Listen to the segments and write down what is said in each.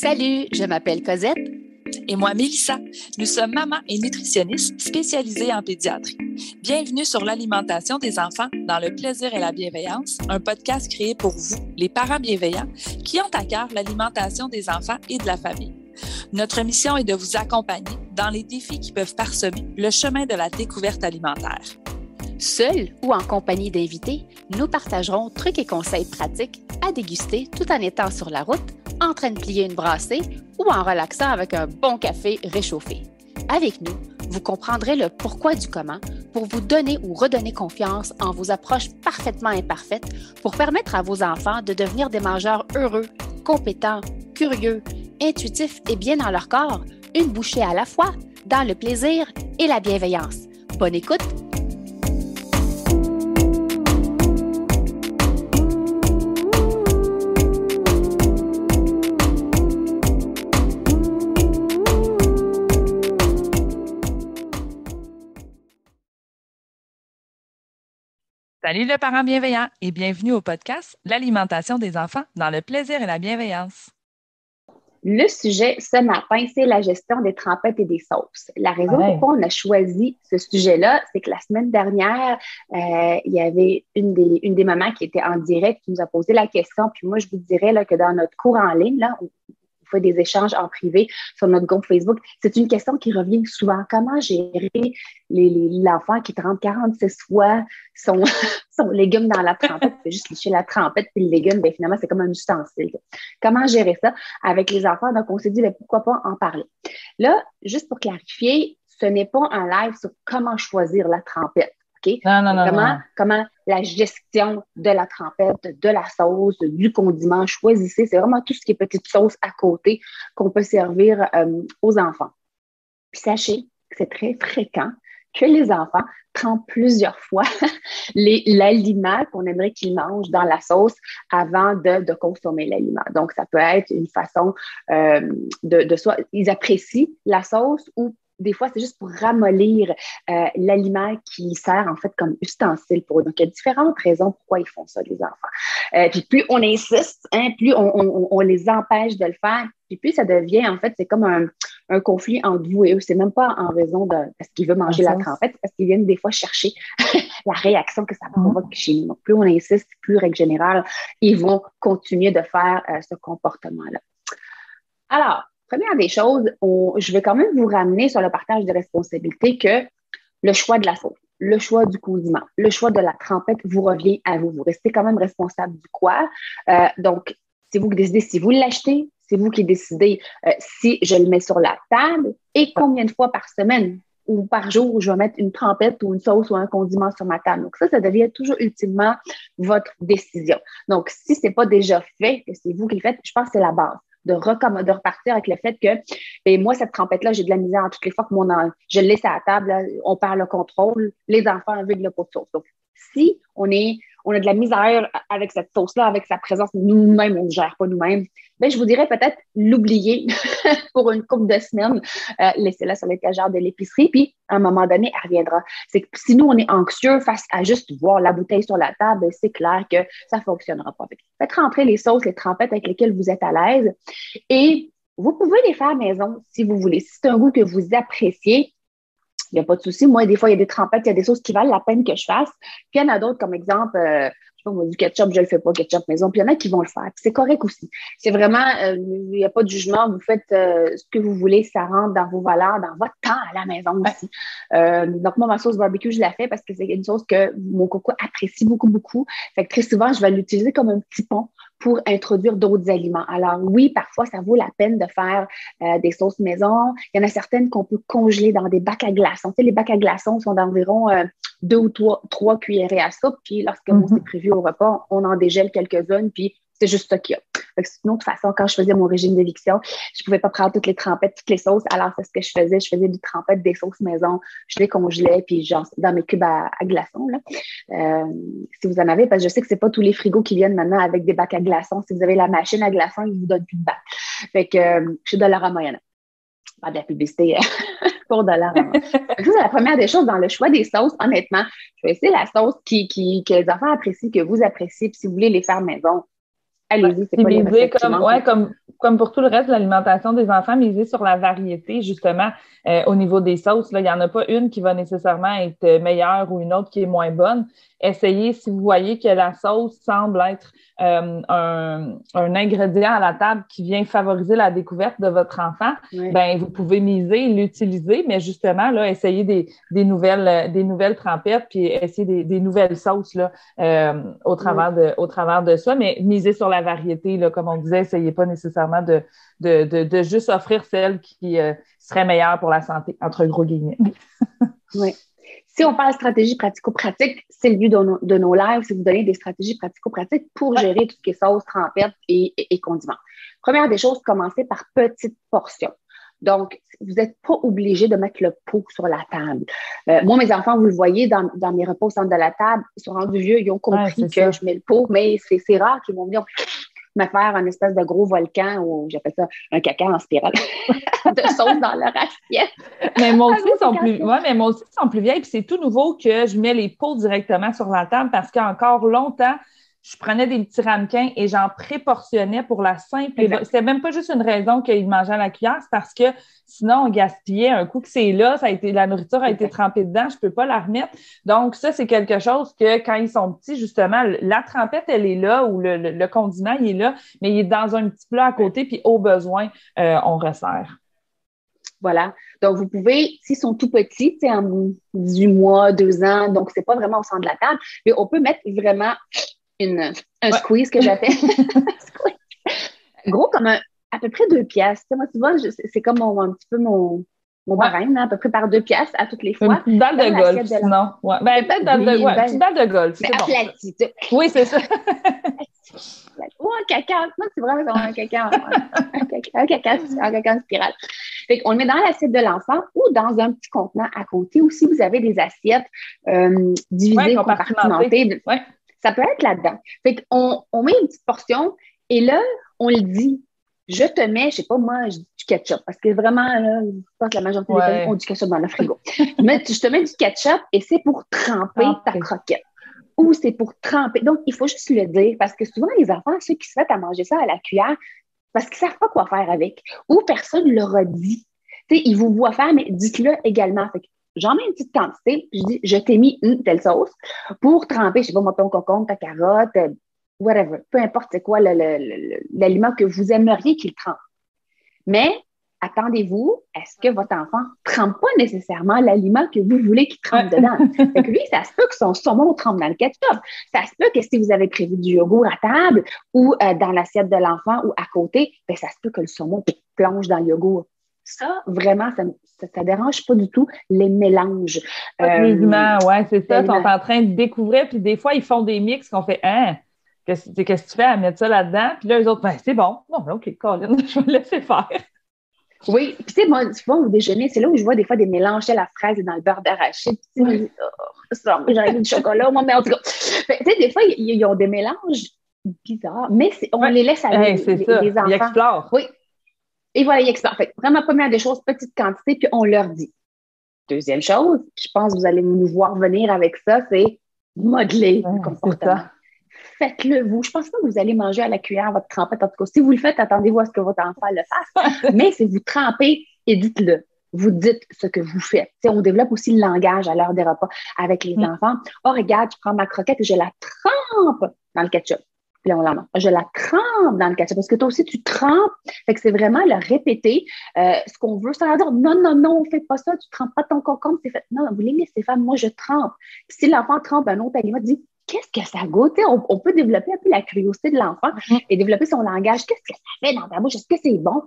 Salut, je m'appelle Cosette. Et moi, Mélissa. Nous sommes mamans et nutritionnistes spécialisées en pédiatrie. Bienvenue sur l'alimentation des enfants dans le plaisir et la bienveillance, un podcast créé pour vous, les parents bienveillants, qui ont à cœur l'alimentation des enfants et de la famille. Notre mission est de vous accompagner dans les défis qui peuvent parsemer le chemin de la découverte alimentaire. Seul ou en compagnie d'invités, nous partagerons trucs et conseils pratiques à déguster tout en étant sur la route, en train de plier une brassée ou en relaxant avec un bon café réchauffé. Avec nous, vous comprendrez le pourquoi du comment pour vous donner ou redonner confiance en vos approches parfaitement imparfaites pour permettre à vos enfants de devenir des mangeurs heureux, compétents, curieux, intuitifs et bien dans leur corps, une bouchée à la fois, dans le plaisir et la bienveillance. Bonne écoute! Salut le parent bienveillant et bienvenue au podcast L'alimentation des enfants dans le plaisir et la bienveillance. Le sujet ce matin, c'est la gestion des trempettes et des sauces. La raison pourquoi on a choisi ce sujet-là, c'est que la semaine dernière, il y avait une des mamans qui était en direct qui nous a posé la question. Puis moi, je vous dirais là, que dans notre cours en ligne, là, on fait des échanges en privé sur notre groupe Facebook. C'est une question qui revient souvent. Comment gérer l'enfant qui trempe 46 fois son légume dans la trempette? C'est juste licher la trempette puis le légume, bien, finalement, c'est comme un ustensile. Comment gérer ça avec les enfants? Donc, on s'est dit, bien, pourquoi pas en parler? Là, juste pour clarifier, ce n'est pas un live sur comment choisir la trempette. Okay? Comment la gestion de la trempette, de la sauce, du condiment, choisissez. C'est vraiment tout ce qui est petite sauce à côté qu'on peut servir aux enfants. Puis sachez que c'est très fréquent que les enfants trempent plusieurs fois l'aliment qu'on aimerait qu'ils mangent dans la sauce avant de consommer l'aliment. Donc, ça peut être une façon de soit ils apprécient la sauce ou des fois, c'est juste pour ramollir l'aliment qui sert en fait comme ustensile pour eux. Donc, il y a différentes raisons pourquoi ils font ça, les enfants. Puis plus on insiste, plus on les empêche de le faire, puis plus ça devient, en fait, c'est comme un conflit entre vous et eux. C'est même pas en raison de parce qu'ils veulent manger la trempette, c'est parce qu'ils viennent des fois chercher la réaction que ça provoque chez nous. Donc, plus on insiste, plus, règle générale, ils vont continuer de faire ce comportement-là. Alors, première des choses, je vais quand même vous ramener sur le partage de responsabilité que le choix de la sauce, le choix du condiment, le choix de la trempette vous revient à vous. Vous restez quand même responsable du quoi. Donc, c'est vous qui décidez si vous l'achetez, c'est vous qui décidez si je le mets sur la table et combien de fois par semaine ou par jour je vais mettre une trempette ou une sauce ou un condiment sur ma table. Donc, ça devient toujours ultimement votre décision. Donc, si ce n'est pas déjà fait, que c'est vous qui le faites, je pense que c'est la base. De repartir avec le fait que ben, moi, cette trempette-là, j'ai de la misère à toutes les fois que je le laisse à la table, là, on perd le contrôle, les enfants veulent le pot de sauce. Donc, si on a de la misère avec cette sauce-là, avec sa présence, nous-mêmes, on ne gère pas nous-mêmes, ben, je vous dirais peut-être l'oublier pour une couple de semaines, laissez-la sur l'étagère de l'épicerie, puis à un moment donné, elle reviendra. C'est que si nous, on est anxieux face à juste voir la bouteille sur la table, ben, c'est clair que ça ne fonctionnera pas. Faites rentrer les sauces, les trempettes avec lesquelles vous êtes à l'aise et vous pouvez les faire maison si vous voulez. Si c'est un goût que vous appréciez, il n'y a pas de souci. Moi, des fois, il y a des trempettes, il y a des sauces qui valent la peine que je fasse. Puis il y en a d'autres, comme exemple, je sais pas, moi, du ketchup, je le fais pas, ketchup maison. Puis il y en a qui vont le faire. Puis c'est correct aussi. C'est vraiment, il n'y a pas de jugement. Vous faites ce que vous voulez. Ça rentre dans vos valeurs, dans votre temps à la maison aussi. Donc, moi, ma sauce barbecue, je la fais parce que c'est une sauce que mon coco apprécie beaucoup, beaucoup. Fait que très souvent, je vais l'utiliser comme un petit pont pour introduire d'autres aliments. Alors oui, parfois, ça vaut la peine de faire des sauces maison. Il y en a certaines qu'on peut congeler dans des bacs à glaçons. Tu sais, les bacs à glaçons sont d'environ 2 ou 3 cuillerées à soupe. Puis lorsque c'est prévu au repas, on en dégèle quelques-unes, puis c'est juste ça qu'il y a. C'est une autre façon, quand je faisais mon régime d'éviction, je ne pouvais pas prendre toutes les trempettes, toutes les sauces. Alors, c'est ce que je faisais. Je faisais des trempettes, des sauces maison. Je les congelais, puis genre dans mes cubes à glaçons. Là. Si vous en avez, parce que je sais que ce n'est pas tous les frigos qui viennent maintenant avec des bacs à glaçons. Si vous avez la machine à glaçons, ils ne vous donnent plus de bac. Fait que je suis Dollarama, il y en a. Pas de la publicité pour Dollarama. Ça, c'est la première des choses dans le choix des sauces, honnêtement. Choisissez la sauce que les enfants apprécient, que vous appréciez. Puis si vous voulez les faire maison, allez-y, c'est pas les recettes comme comme pour tout le reste de l'alimentation des enfants, miser sur la variété, justement, au niveau des sauces. Là, il n'y en a pas une qui va nécessairement être meilleure ou une autre qui est moins bonne. Essayez, si vous voyez que la sauce semble être un ingrédient à la table qui vient favoriser la découverte de votre enfant, ben vous pouvez miser, l'utiliser, mais justement, là, essayez des nouvelles trempettes, puis essayez des nouvelles sauces là, au travers de ça, mais misez sur la variété, là, comme on disait, essayez pas nécessairement de juste offrir celle qui serait meilleure pour la santé, entre gros guillemets. Oui. Si on parle stratégie pratico-pratique, c'est le but de nos lives, c'est de vous donner des stratégies pratico-pratiques pour gérer tout ce qui est sauce, trempettes et condiments. Première des choses, commencez par petites portions. Donc, vous n'êtes pas obligé de mettre le pot sur la table. Moi, mes enfants, vous le voyez dans mes repas au centre de la table, ils sont rendus vieux, ils ont compris que je mets le pot, mais c'est rare qu'ils vont venir me faire un espèce de gros volcan ou j'appelle ça un caca en spirale de sauce dans leur assiette. Mais moi aussi, ils sont plus vieilles, puis c'est tout nouveau que je mets les pots directement sur la table parce qu'encore longtemps, je prenais des petits ramequins et j'en préportionnais pour la simple... C'était même pas juste une raison qu'ils mangeaient à la cuillère, c'est parce que sinon, on gaspillait un coup que c'est là, la nourriture a été trempée dedans, je peux pas la remettre. Donc, ça, c'est quelque chose que quand ils sont petits, justement, la trempette, elle est là, ou le condiment, il est là, mais il est dans un petit plat à côté, puis au besoin, on resserre. Voilà. Donc, vous pouvez, s'ils sont tout petits, en 18 mois, 2 ans, donc c'est pas vraiment au centre de la table, mais on peut mettre vraiment un squeeze que j'appelle. Gros comme à peu près 2 piastres. Moi, tu vois, c'est comme un petit peu mon barème, à peu près par 2 piastres à toutes les fois. Une petite balle de golf, sinon. Ouais. Ben, peut-être petite balle de golf. C'est aplati. Oui, c'est ça. Ou un caca. Moi, c'est vraiment un caca. Un caca en spirale. Fait qu'on le met dans l'assiette de l'enfant ou dans un petit contenant à côté. Ou si vous avez des assiettes divisées, compartimentées. Ouais. Ça peut être là-dedans. Fait qu'on met une petite portion et là, on le dit. Je te mets, je sais pas moi, du ketchup. Parce que vraiment, là, je pense que la majorité des familles ont du ketchup dans le frigo. Mais je te mets du ketchup et c'est pour tremper ta croquette. Ou c'est pour tremper. Donc, il faut juste le dire parce que souvent, les enfants, ceux qui se mettent à manger ça à la cuillère, parce qu'ils ne savent pas quoi faire avec. Ou personne ne leur a dit. Tu sais, ils vous voient faire, mais dites-le également. Fait que j'en mets une petite quantité, puis je dis, je t'ai mis une telle sauce pour tremper, je sais pas, moi, ton concombre, ta carotte, whatever. Peu importe c'est quoi l'aliment que vous aimeriez qu'il trempe. Mais, attendez-vous, est-ce que votre enfant ne trempe pas nécessairement l'aliment que vous voulez qu'il trempe dedans? Fait que lui, ça se peut que son saumon trempe dans le ketchup. Ça se peut que si vous avez prévu du yogourt à table ou dans l'assiette de l'enfant ou à côté, bien, ça se peut que le saumon plonge dans le yogourt. Ça, vraiment, ça dérange pas du tout les mélanges. Oui, c'est ça. Ils sont en train de découvrir, puis des fois, ils font des mix qu'on fait « Hein? Qu'est-ce que tu fais à mettre ça là-dedans? » Puis là, eux autres, « Ben, c'est bon. Bon, OK, Colin, je vais le laisser faire. » Oui, puis tu sais, moi, souvent au déjeuner, c'est là où je vois des fois des mélanges de la fraise et dans le beurre d'arachide. Tu sais, j'aurais du chocolat, moi, mais en tout cas. Tu sais, des fois, ils ont des mélanges bizarres, mais on les laisse aller, les enfants. Ils explorent. Oui. Et voilà, ils explorent. Fait, vraiment, première des choses, petite quantité, puis on leur dit. Deuxième chose, je pense que vous allez nous voir venir avec ça, c'est modeler le comportement. Faites-le vous. Je pense pas que vous allez manger à la cuillère votre trempette. En tout cas, si vous le faites, attendez-vous à ce que votre enfant le fasse. Mais c'est vous trempez et dites-le. Vous dites ce que vous faites. T'sais, on développe aussi le langage à l'heure des repas avec les enfants. Oh, regarde, je prends ma croquette et je la trempe dans le ketchup. Puis là, on l'en mange. Je la trempe dans le ketchup. Parce que toi aussi, tu trempes. Fait que c'est vraiment le répéter. Ce qu'on veut, c'est dire non, fais pas ça. Tu trempes pas ton concombre. C'est fait. Non, vous les laissez faire. Moi, je trempe. Puis si l'enfant trempe un autre aliment, dit qu'est-ce que ça goûte? On peut développer un peu la curiosité de l'enfant et développer son langage. Qu'est-ce que ça fait dans ta bouche? Est-ce que c'est bon?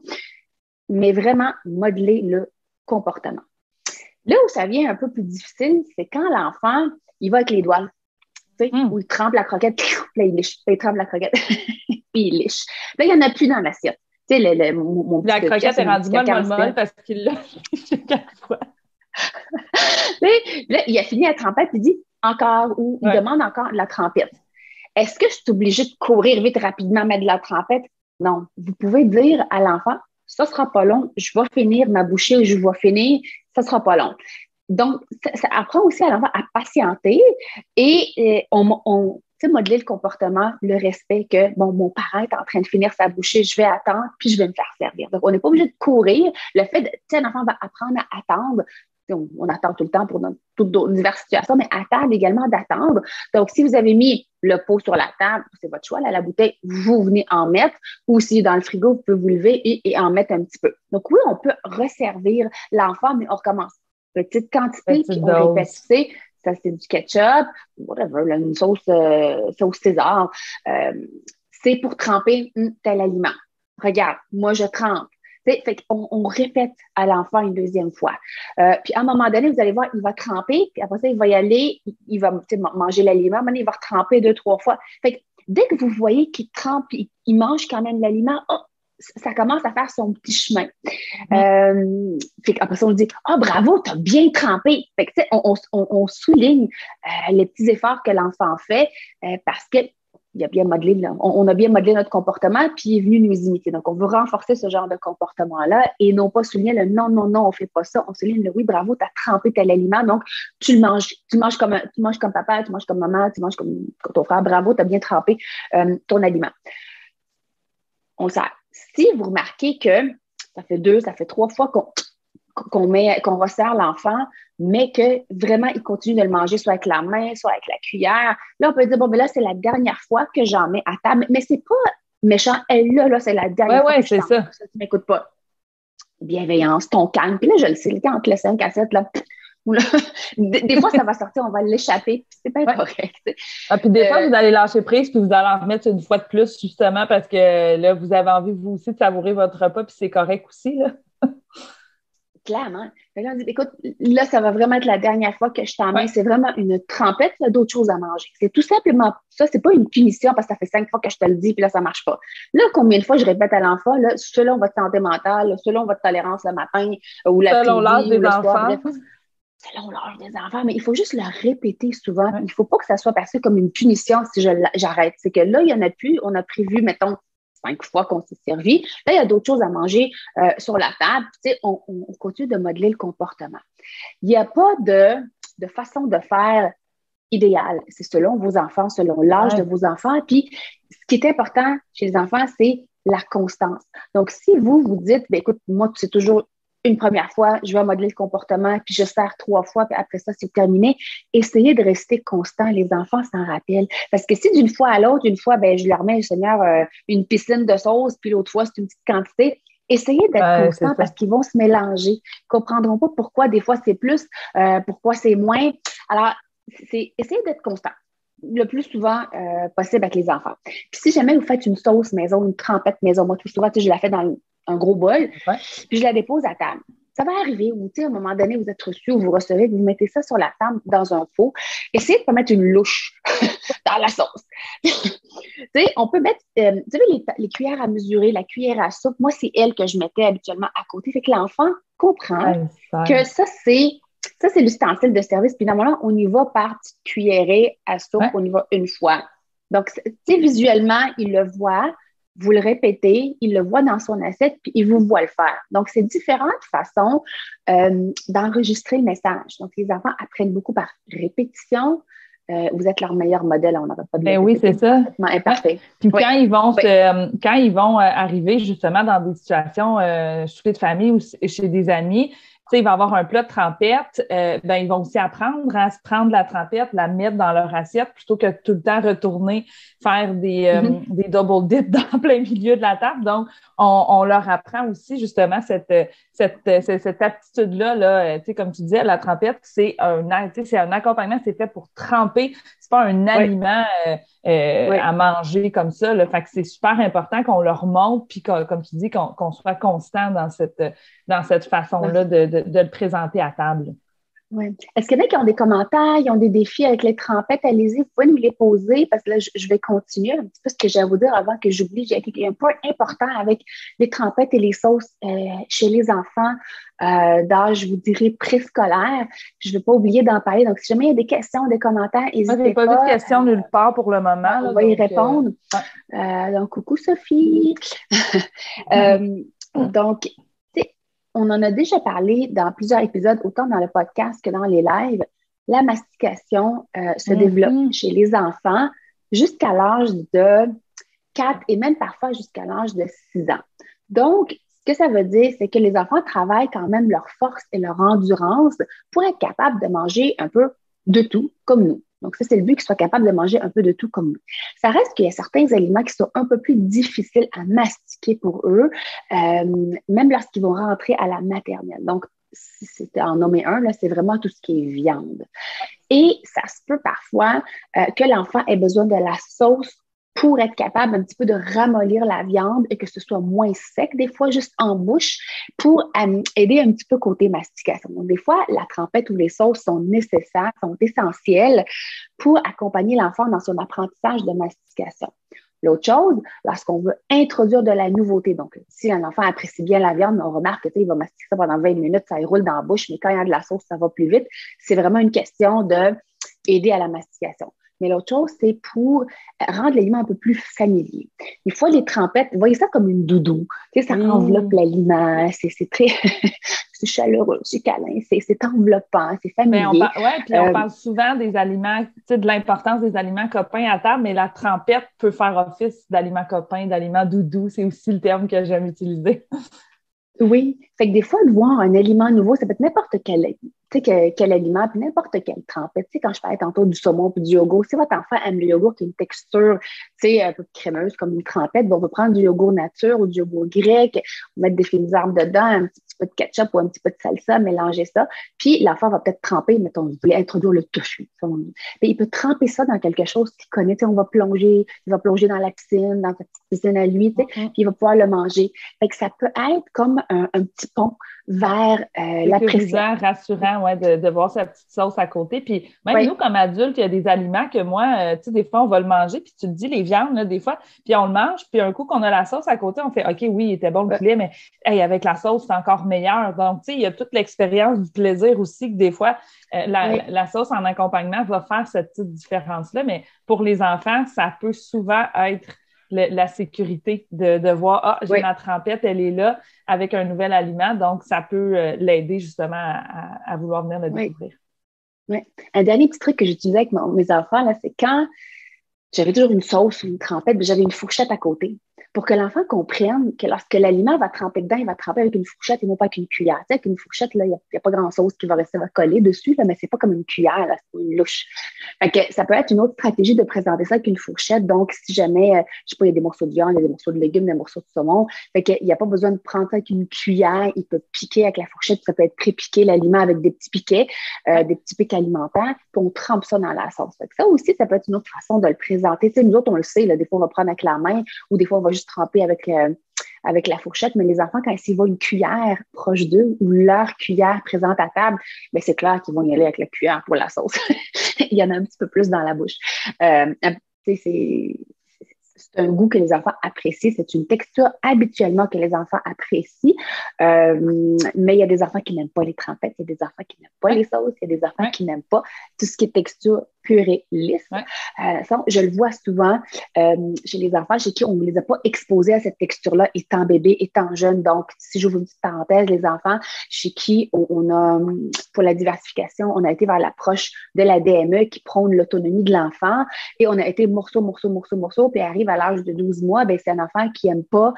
Mais vraiment, modeler le comportement. Là où ça devient un peu plus difficile, c'est quand l'enfant, il va avec les doigts, tu sais, où il trempe la croquette, puis là, il liche, puis il trempe la croquette, puis il liche. Là, il n'y en a plus dans l'assiette. Tu sais, mon la croquette est rendue molle parce qu'il l'a liché 4 fois. Là, il a fini à tremper, puis il dit encore, ou il demande encore de la trempette. Est-ce que je suis obligée de courir vite, rapidement, mettre de la trempette? Non. Vous pouvez dire à l'enfant, ça sera pas long, je vais finir ma bouchée, je vais finir, ça sera pas long. Donc, ça apprend aussi à l'enfant à patienter et modeler le comportement, le respect que, bon, mon parent est en train de finir sa bouchée, je vais attendre, puis je vais me faire servir. Donc, on n'est pas obligé de courir. Le fait de, un enfant va apprendre à attendre. On attend tout le temps pour toutes diverses situations, mais à table également d'attendre. Donc, si vous avez mis le pot sur la table, c'est votre choix, là, la bouteille, vous venez en mettre, ou si dans le frigo, vous pouvez vous lever et en mettre un petit peu. Donc, oui, on peut resservir l'enfant, mais on recommence. Petite quantité, puis on répète, ça c'est du ketchup, whatever, là, une sauce César. C'est pour tremper tel aliment. Regarde, moi, je trempe. Fait qu'on répète à l'enfant une deuxième fois. Puis à un moment donné, vous allez voir, il va tremper, puis après ça, il va y aller, il va manger l'aliment, à un moment donné, il va retremper 2-3 fois. Fait que dès que vous voyez qu'il trempe, il mange quand même l'aliment, ça commence à faire son petit chemin. Fait qu'après ça, on dit « Ah, bravo, t'as bien trempé! » Fait que, on souligne les petits efforts que l'enfant fait parce que il a bien modelé, on a bien modelé notre comportement, puis il est venu nous imiter. Donc, on veut renforcer ce genre de comportement-là et non pas souligner le non, on ne fait pas ça. On souligne le oui, bravo, tu as trempé tel aliment, donc tu le manges. Tu manges comme papa, tu manges comme maman, tu manges comme ton frère, bravo, tu as bien trempé ton aliment. On le sert. Si vous remarquez que ça fait 2, ça fait 3 fois qu'on resserre l'enfant, mais que vraiment, il continue de le manger soit avec la main, soit avec la cuillère. Là, on peut dire, bon, mais là, c'est la dernière fois que j'en mets à table. Mais c'est pas méchant. Elle, là, c'est la dernière fois que c'est ça. Tu m'écoutes pas. Bienveillance, ton calme. Puis là, je le sais, quand on te laisse 5 à 7, là, des fois, ça va sortir, on va l'échapper, puis c'est pas correct. Puis des fois, vous allez lâcher prise, puis vous allez en remettre une fois de plus, justement, parce que là, vous avez envie, vous aussi, de savourer votre repas, puis c'est correct aussi, là. Clairement. On dit, écoute, là, ça va vraiment être la dernière fois que je t'en mets. C'est vraiment une trempette, il y a d'autres choses à manger. C'est tout simplement ça. C'est pas une punition parce que ça fait 5 fois que je te le dis, puis là, ça marche pas. Là, combien de fois je répète à l'enfant, là, selon votre santé mentale, selon votre tolérance le matin ou l'après-midi, selon l'âge des enfants. Soir, bref, selon l'âge des enfants, mais il faut juste le répéter souvent. Il faut pas que ça soit perçu comme une punition si j'arrête. C'est que là, il y en a plus. On a prévu, mettons, 5 fois qu'on s'est servi. Là, il y a d'autres choses à manger sur la table. Tu sais, on continue de modeler le comportement. Il n'y a pas de façon de faire idéale. C'est selon vos enfants, selon l'âge de vos enfants. Puis, ce qui est important chez les enfants, c'est la constance. Donc, si vous dites, ben, écoute, moi, c'est toujours une première fois, je vais modeler le comportement, puis je sers 3 fois, puis après ça, c'est terminé. Essayez de rester constant. Les enfants s'en rappellent. Parce que si d'une fois à l'autre, une fois, ben, je leur mets, Seigneur, une piscine de sauce, puis l'autre fois, c'est une petite quantité, essayez d'être constant parce qu'ils vont se mélanger. Ils ne comprendront pas pourquoi des fois c'est plus, pourquoi c'est moins. Alors, essayez d'être constant le plus souvent possible avec les enfants. Puis si jamais vous faites une sauce maison, une trempette maison, moi, tout souvent, je la fais dans un gros bol, puis je la dépose à table. Ça va arriver où, à un moment donné, vous êtes reçu ou vous recevez, vous mettez ça sur la table dans un pot. Essayez de ne pas mettre une louche dans la sauce. On peut mettre, vous savez, les cuillères à mesurer, la cuillère à soupe, moi, c'est elle que je mettais habituellement à côté. Fait que l'enfant comprend que ça, c'est l'ustensile de service. Puis normalement, on y va par petite cuillerée à soupe, on y va une fois. Donc, visuellement, il le voit. Vous le répétez, il le voit dans son assiette, puis il vous voit le faire. Donc, c'est différentes façons d'enregistrer le message. Donc, les enfants apprennent beaucoup par répétition. Vous êtes leur meilleur modèle, on n'aurait pas de oui, c'est ça. Imparfait. Puis quand ils vont arriver justement dans des situations souper de famille ou chez des amis, il va y avoir un plat de trempette, ils vont aussi apprendre à se prendre la trempette, la mettre dans leur assiette plutôt que tout le temps retourner faire des double dips dans plein milieu de la table. Donc, on leur apprend aussi justement cette aptitude-là, là, comme tu disais, la trempette, c'est un accompagnement, c'est fait pour tremper, c'est pas un aliment à manger comme ça. Là. Fait que c'est super important qu'on leur montre, puis comme tu dis, qu'on soit constant dans cette façon-là de le présenter à table. Oui. Est-ce qu'il y en a qui ont des commentaires, ils ont des défis avec les trempettes? Allez-y, vous pouvez nous les poser parce que là, je vais continuer un petit peu ce que j'ai à vous dire avant que j'oublie. Il y a un point important avec les trempettes et les sauces chez les enfants d'âge, je vous dirais, préscolaire. Je ne vais pas oublier d'en parler. Donc, si jamais il y a des questions, des commentaires, n'hésitez pas. Moi, je n'ai pas vu de questions nulle part pour le moment. On va y répondre. Donc, coucou Sophie. Donc, on en a déjà parlé dans plusieurs épisodes, autant dans le podcast que dans les lives. La mastication se développe chez les enfants jusqu'à l'âge de 4 et même parfois jusqu'à l'âge de 6 ans. Donc, ce que ça veut dire, c'est que les enfants travaillent quand même leur force et leur endurance pour être capables de manger un peu de tout, comme nous. Donc, ça, c'est le but qu'ils soient capables de manger un peu de tout comme nous. Ça reste qu'il y a certains aliments qui sont un peu plus difficiles à mastiquer pour eux, même lorsqu'ils vont rentrer à la maternelle. Donc, si c'était en nommer un, là, c'est vraiment tout ce qui est viande. Et ça se peut parfois que l'enfant ait besoin de la sauce pour être capable un petit peu de ramollir la viande et que ce soit moins sec, des fois juste en bouche, pour aider un petit peu côté mastication. Donc, des fois, la trempette ou les sauces sont nécessaires, sont essentielles pour accompagner l'enfant dans son apprentissage de mastication. L'autre chose, lorsqu'on veut introduire de la nouveauté, donc si un enfant apprécie bien la viande, on remarque qu'il va mastiquer ça pendant 20 minutes, ça roule dans la bouche, mais quand il y a de la sauce, ça va plus vite. C'est vraiment une question d'aider à la mastication. Mais l'autre chose, c'est pour rendre l'aliment un peu plus familier. Des fois, les trempettes, vous voyez ça comme une doudou. Tu sais, ça enveloppe l'aliment, c'est très c'est chaleureux, c'est câlin, c'est enveloppant, c'est familier. Puis on parle souvent des aliments, tu sais, de l'importance des aliments copains à table, mais la trempette peut faire office d'aliments copains, d'aliments doudou. C'est aussi le terme que j'aime utiliser. Oui, fait que des fois, de voir un aliment nouveau, ça peut être n'importe quel aliment, puis n'importe quelle trempette. Tu sais, quand je parlais tantôt du saumon puis du yogourt, si votre enfant aime le yogourt qui a une texture, tu sais, un peu crémeuse comme une trempette, bon, on va prendre du yogourt nature ou du yogourt grec, on va mettre des fils d'arbres dedans, un petit peu de ketchup ou un petit peu de salsa, mélanger ça, puis l'enfant va peut-être tremper, mettons, vous voulez introduire le tofu. Mais il peut tremper ça dans quelque chose qu'il connaît, tu sais, il va plonger dans la piscine, dans sa petite piscine à lui, tu sais, puis il va pouvoir le manger. Fait que ça peut être comme un petit pont vers l'appréciation. Rassurant, ouais, de voir sa petite sauce à côté. Puis même nous, comme adultes, il y a des aliments que moi, tu sais, des fois, on va le manger, puis tu te dis, les viandes, là, des fois, puis on le mange, puis un coup qu'on a la sauce à côté, on fait, OK, oui, il était bon le poulet, mais hey, avec la sauce, c'est encore meilleur. Donc, tu sais, il y a toute l'expérience du plaisir aussi que des fois, la sauce en accompagnement va faire cette petite différence-là. Mais pour les enfants, ça peut souvent être la sécurité de voir, j'ai ma trempette, elle est là avec un nouvel aliment, donc ça peut l'aider justement à vouloir venir le découvrir. Oui. Un dernier petit truc que j'utilisais avec mes enfants, là, c'est quand j'avais toujours une sauce ou une trempette, mais j'avais une fourchette à côté pour que l'enfant comprenne que lorsque l'aliment va tremper dedans, il va tremper avec une fourchette et non pas avec une cuillère. Tu sais, avec une fourchette, il n'y a pas grand-chose qui va rester coller dessus, là, mais c'est pas comme une cuillère, là, c'est une louche. Fait que ça peut être une autre stratégie de présenter ça avec une fourchette. Donc, si jamais, je sais pas, il y a des morceaux de viande, il y a des morceaux de légumes, des morceaux de saumon, fait qu'il n'y a pas besoin de prendre ça avec une cuillère. Il peut piquer avec la fourchette, ça peut être pré-piqué l'aliment avec des petits piquets alimentaires, puis on trempe ça dans la sauce. Fait que ça aussi, ça peut être une autre façon de le présenter. Tu sais, nous autres, on le sait, là, des fois, on va prendre avec la main ou des fois, on va juste tremper avec la fourchette, mais les enfants, quand ils voient une cuillère proche d'eux ou leur cuillère présente à table, bien, c'est clair qu'ils vont y aller avec la cuillère pour la sauce. Il y en a un petit peu plus dans la bouche. C'est un goût que les enfants apprécient. C'est une texture habituellement que les enfants apprécient. Mais il y a des enfants qui n'aiment pas les trempettes, il y a des enfants qui n'aiment pas les sauces, il y a des enfants qui n'aiment pas tout ce qui est texture pure et lisse. Je le vois souvent chez les enfants chez qui on ne les a pas exposés à cette texture-là étant bébé, étant jeune. Donc, si j'ouvre une petite parenthèse, les enfants chez qui on a, pour la diversification, on a été vers l'approche de la DME qui prône l'autonomie de l'enfant et on a été morceau, puis arrive à l'âge de 12 mois, ben, c'est un enfant qui n'aime pas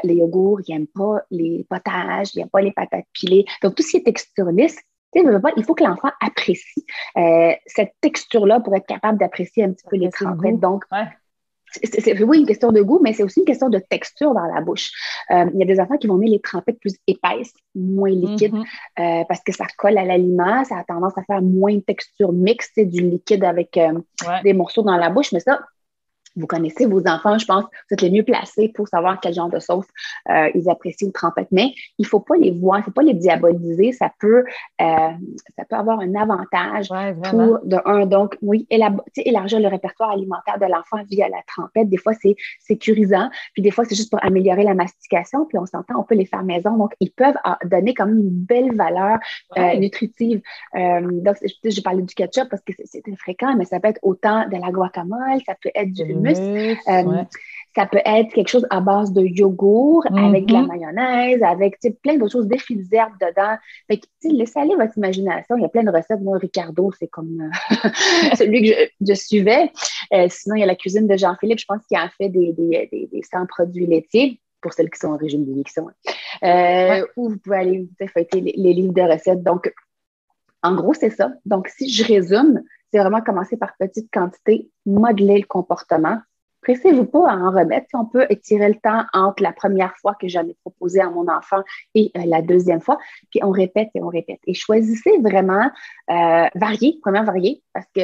les yogourts, qui n'aime pas les potages, qui n'aime pas les patates pilées. Donc, tout ce qui est texture lisse, il faut que l'enfant apprécie cette texture-là pour être capable d'apprécier un petit peu les trempettes. Donc, c'est une question de goût, mais c'est aussi une question de texture dans la bouche. Il y a des enfants qui vont aimer les trempettes plus épaisses, moins liquides, parce que ça colle à l'aliment, ça a tendance à faire moins de texture mixte, du liquide avec des morceaux dans la bouche, mais ça, vous connaissez vos enfants, je pense, vous êtes les mieux placés pour savoir quel genre de sauce ils apprécient ou trempette. Mais il ne faut pas les voir, il ne faut pas les diaboliser. Ça peut avoir un avantage pour, donc, oui, élargir le répertoire alimentaire de l'enfant via la trempette. Des fois, c'est sécurisant, puis des fois, c'est juste pour améliorer la mastication, puis on s'entend, on peut les faire maison. Donc, ils peuvent donner quand même une belle valeur nutritive. Donc, j'ai parlé du ketchup parce que c'est fréquent, mais ça peut être autant de la guacamole, ça peut être du hummus. Ça peut être quelque chose à base de yogourt avec de la mayonnaise, avec plein d'autres choses, des fils d'herbe dedans. Fait que, laissez aller votre imagination. Il y a plein de recettes. Moi, Ricardo, c'est comme celui que je suivais. Sinon, il y a la cuisine de Jean-Philippe, je pense qu'il en fait des sans produits laitiers, pour celles qui sont en régime d'éviction. Ou vous pouvez aller feuilleter les livres de recettes. Donc, en gros, c'est ça. Donc, si je résume, c'est vraiment commencer par petite quantité, modeler le comportement. Pressez-vous pas à en remettre. Si on peut étirer le temps entre la première fois que j'en ai proposé à mon enfant et la deuxième fois, puis on répète et on répète. Et choisissez vraiment varier, parce que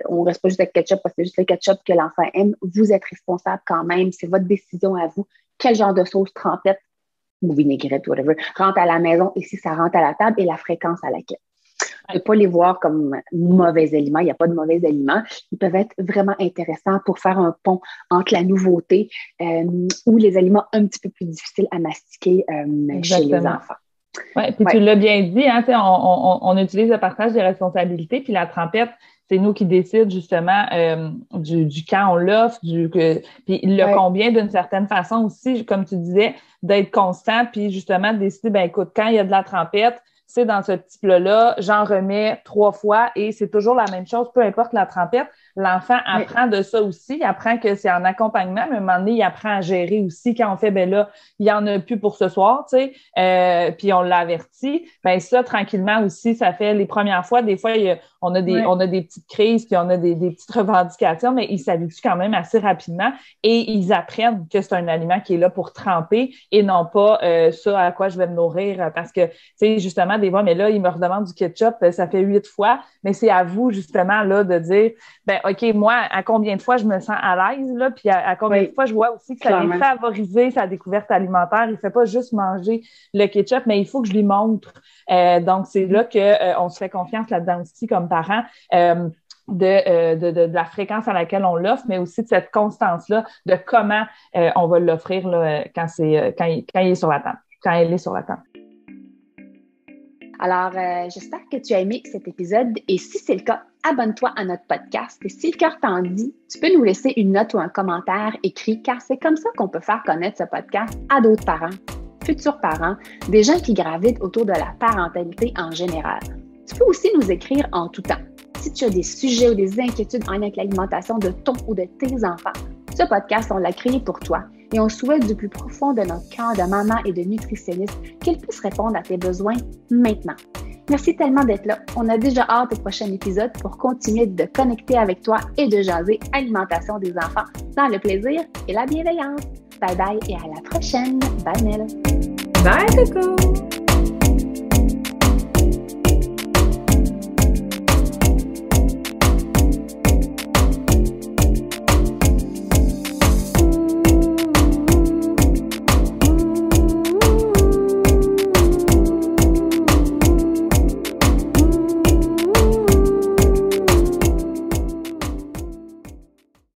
on ne reste pas juste avec ketchup, parce que c'est juste le ketchup que l'enfant aime. Vous êtes responsable quand même. C'est votre décision à vous. Quel genre de sauce trempette ou vinaigrette, whatever, rentre à la maison et si ça rentre à la table et la fréquence à laquelle. Ne pas les voir comme mauvais aliments. Il n'y a pas de mauvais aliments. Ils peuvent être vraiment intéressants pour faire un pont entre la nouveauté ou les aliments un petit peu plus difficiles à mastiquer chez les enfants. Oui, puis tu l'as bien dit, hein, on utilise le partage des responsabilités, puis la trempette, c'est nous qui décidons justement du quand on l'offre, puis le combien d'une certaine façon aussi, comme tu disais, d'être constant, puis justement de décider, ben écoute, quand il y a de la trempette, c'est dans ce petit plat-là, j'en remets 3 fois et c'est toujours la même chose, peu importe la trempette. L'enfant apprend de ça aussi, il apprend que c'est en accompagnement, mais à un moment donné, il apprend à gérer aussi quand on fait, ben là, il n'y en a plus pour ce soir, tu sais, puis on l'avertit. Ben ça, tranquillement aussi, ça fait les premières fois, des fois, on a des petites crises, puis on a des petites revendications, mais ils s'habituent quand même assez rapidement et ils apprennent que c'est un aliment qui est là pour tremper et non pas ça à quoi je vais me nourrir, parce que, tu sais, justement, des fois, mais là, il me redemande du ketchup, ça fait 8 fois, mais c'est à vous, justement, là, de dire, ben OK, moi, à combien de fois je me sens à l'aise, là, puis à combien de fois je vois aussi que ça vient favoriser sa découverte alimentaire. Il ne fait pas juste manger le ketchup, mais il faut que je lui montre. Donc, c'est là qu'on se fait confiance là-dedans aussi comme parents. De la fréquence à laquelle on l'offre, mais aussi de cette constance-là, de comment on va l'offrir là, quand il est sur la table, quand elle est sur la table. Alors, j'espère que tu as aimé cet épisode et si c'est le cas, abonne-toi à notre podcast. Et si le cœur t'en dit, tu peux nous laisser une note ou un commentaire écrit car c'est comme ça qu'on peut faire connaître ce podcast à d'autres parents, futurs parents, des gens qui gravitent autour de la parentalité en général. Tu peux aussi nous écrire en tout temps. Si tu as des sujets ou des inquiétudes en lien avec l'alimentation de ton ou de tes enfants, ce podcast, on l'a créé pour toi et on souhaite du plus profond de notre cœur de maman et de nutritionniste qu'il puisse répondre à tes besoins maintenant. Merci tellement d'être là. On a déjà hâte au prochain épisode pour continuer de connecter avec toi et de jaser alimentation des enfants dans le plaisir et la bienveillance. Bye bye et à la prochaine. Bye Mel. Bye Coco.